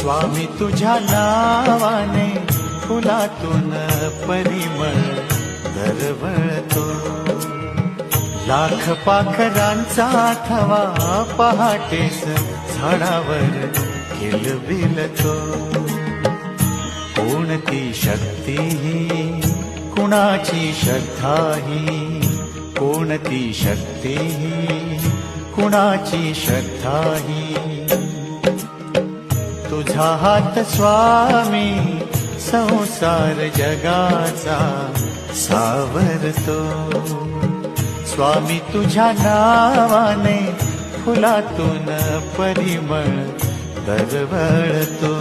स्वामी तुझ्या नावाने फुलातून परिमळ दरवळतो. लाख पाखरांचा थवा पहाटेस झाडावर किलबिलतो. कोणती शक्ती ही कुणाची श्रद्धा ही, कोणती शक्ती ही कुणाची श्रद्धा ही. तुझा हात स्वामी संसार जगाचा सावरतो. स्वामी तुझ्या नावाने फुलातून परिमळ दरवळतो.